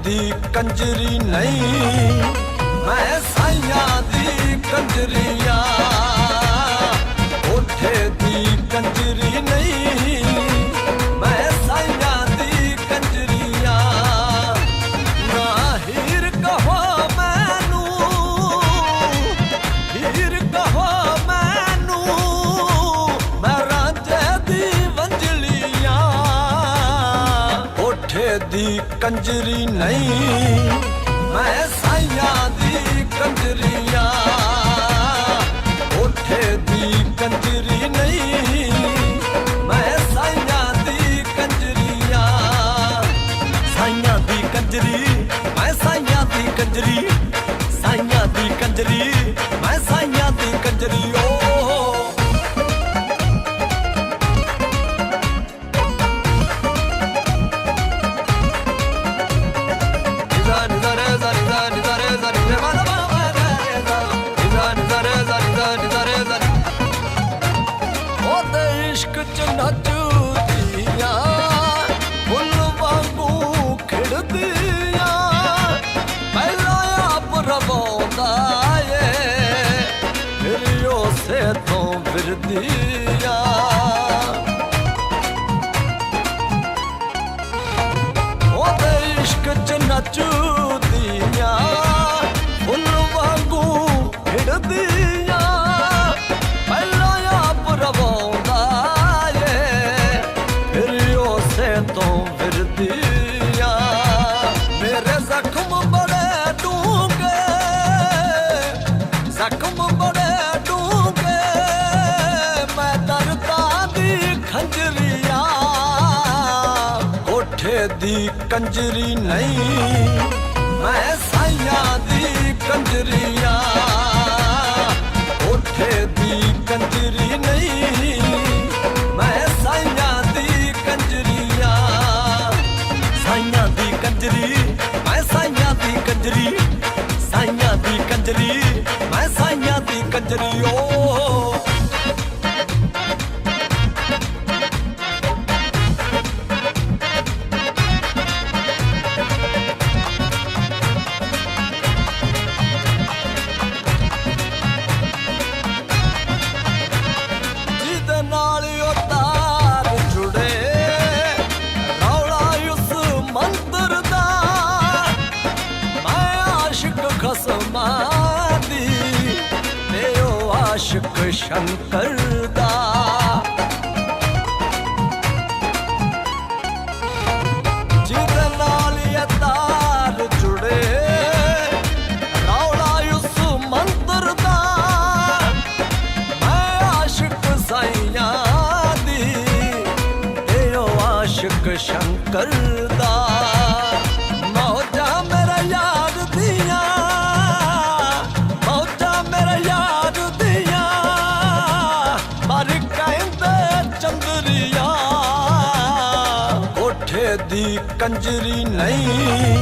दी कंजरी नहीं, मैं साइया दी कंजरिया। कोठे दी कंजरी नहीं, मैं साइया दी कंजरिया। ना हीर कहो मैनू, हीर कहो मैनू, मैं रांझे दी वंजलिया। कोठे दी कंजरी नहीं, मैं साइया दी कंजरिया। कोठे दी कंजरी नहीं, मैं साइया दी कंजरिया। साइया दी कंजरी, मैं साइया दी कंजरी, साइया दी कंजरी, मैं साइया दी कंजरी। ओ इश्क च नचदियां फुल वांगू खिड़दियां, पहला आप रवांदा ए फिर उसे तो फिरदियां। ओदे इश्क च नचदियां फुल वांगू खिड़दियां, पहला आप रवांदा तो फिरदिया। मेरे जख्म बड़े डूंगे, जख्म बड़े डूंगे, मैं दर्दा दी खंजरिया। कोठे दी कंजरी नहीं, मैं साइया दी कंजरिया। कोठे दी कंजरी नहीं, मैं साइया दी कंजरिया। साइया दी कंजरी, मैं साइया दी कंजरी, साइया दी कंजरी, मैं साइया दी कंजरी। ओ जिदे नाल ओ तार जुड़े, रौला उस मंत्र दा, मैं आशिक खसमा दी ते ओ आशिक शंकर दा। जिदे नाल ये तार जुड़े, रौला उस मंत्र दा, मैं आशिक साइया दी ते ओ आशिक शंकर दा। मौजा मेरा यार दिया, मौजा मेरा यार दिया, पर कहंदे चंदरिया। कोठे दी कंजरी नहीं।